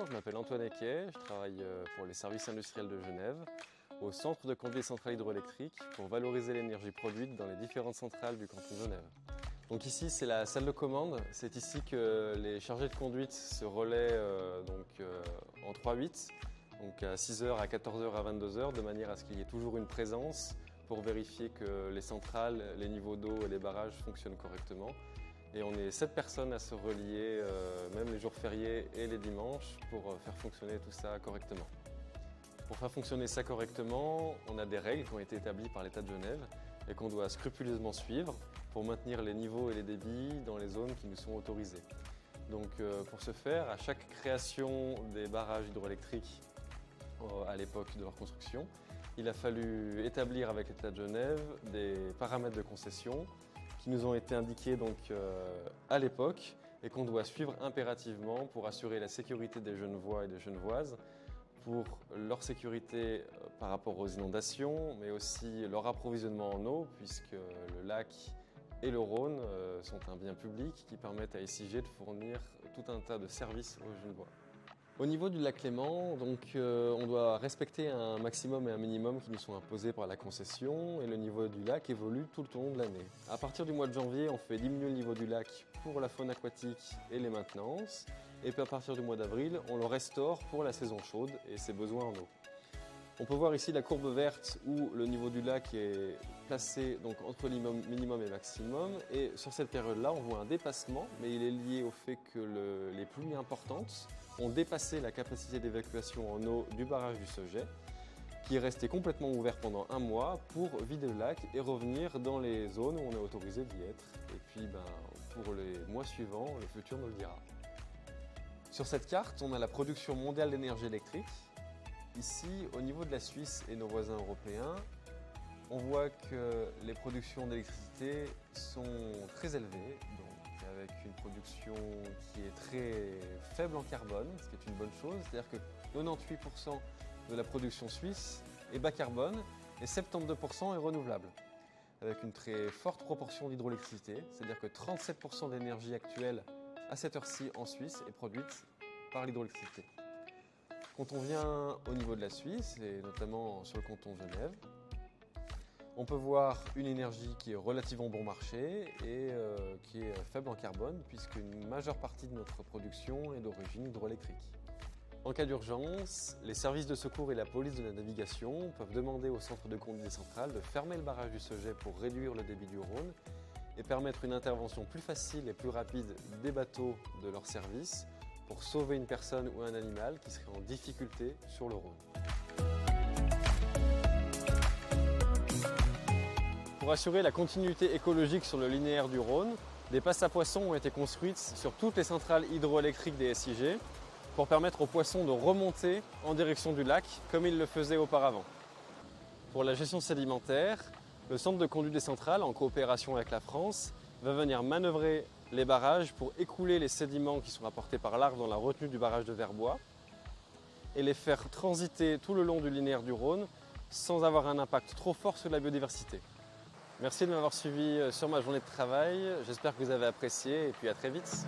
je m'appelle Antoine Equet, je travaille pour les services industriels de Genève, au centre de conduite centrale hydroélectrique pour valoriser l'énergie produite dans les différentes centrales du canton de Genève. Donc ici c'est la salle de commande, c'est ici que les chargés de conduite se relaient en 3-8, donc à 6h, à 14h, à 22h, de manière à ce qu'il y ait toujours une présence pour vérifier que les centrales, les niveaux d'eau et les barrages fonctionnent correctement. Et on est 7 personnes à se relier, même les jours fériés et les dimanches, pour faire fonctionner tout ça correctement. Pour faire fonctionner ça correctement, on a des règles qui ont été établies par l'État de Genève et qu'on doit scrupuleusement suivre pour maintenir les niveaux et les débits dans les zones qui nous sont autorisées. Donc pour ce faire, à chaque création des barrages hydroélectriques à l'époque de leur construction, il a fallu établir avec l'État de Genève des paramètres de concession qui nous ont été indiqués à l'époque et qu'on doit suivre impérativement pour assurer la sécurité des Genevois et des Genevoises, pour leur sécurité par rapport aux inondations, mais aussi leur approvisionnement en eau, puisque le lac et le Rhône sont un bien public qui permettent à SIG de fournir tout un tas de services aux Genevois. Au niveau du lac Léman, on doit respecter un maximum et un minimum qui nous sont imposés par la concession, et le niveau du lac évolue tout le long de l'année. À partir du mois de janvier, on fait diminuer le niveau du lac pour la faune aquatique et les maintenances, et puis à partir du mois d'avril, on le restaure pour la saison chaude et ses besoins en eau. On peut voir ici la courbe verte où le niveau du lac est placé entre minimum et maximum, et sur cette période-là, on voit un dépassement, mais il est lié au fait que les pluies importantes ont dépassé la capacité d'évacuation en eau du barrage du Sauget, qui est resté complètement ouvert pendant un mois pour vider le lac et revenir dans les zones où on est autorisé d'y être. Et puis pour les mois suivants, le futur nous le dira. Sur cette carte, on a la production mondiale d'énergie électrique. Ici, au niveau de la Suisse et nos voisins européens, on voit que les productions d'électricité sont très élevées, avec une production qui est très faible en carbone, ce qui est une bonne chose. C'est-à-dire que 98% de la production suisse est bas carbone et 72% est renouvelable, avec une très forte proportion d'hydroélectricité. C'est-à-dire que 37% d'énergie actuelle à cette heure-ci en Suisse est produite par l'hydroélectricité. Quand on vient au niveau de la Suisse, et notamment sur le canton de Genève, on peut voir une énergie qui est relativement bon marché et qui est faible en carbone, puisqu'une majeure partie de notre production est d'origine hydroélectrique. En cas d'urgence, les services de secours et la police de la navigation peuvent demander au centre de conduite centrale de fermer le barrage du Sauget pour réduire le débit du Rhône et permettre une intervention plus facile et plus rapide des bateaux de leur service pour sauver une personne ou un animal qui serait en difficulté sur le Rhône. Pour assurer la continuité écologique sur le linéaire du Rhône, des passes à poissons ont été construites sur toutes les centrales hydroélectriques des SIG pour permettre aux poissons de remonter en direction du lac comme ils le faisaient auparavant. Pour la gestion sédimentaire, le centre de conduite des centrales, en coopération avec la France, va venir manœuvrer les barrages pour écouler les sédiments qui sont apportés par l'Arve dans la retenue du barrage de Verbois et les faire transiter tout le long du linéaire du Rhône sans avoir un impact trop fort sur la biodiversité. Merci de m'avoir suivi sur ma journée de travail, j'espère que vous avez apprécié et puis à très vite.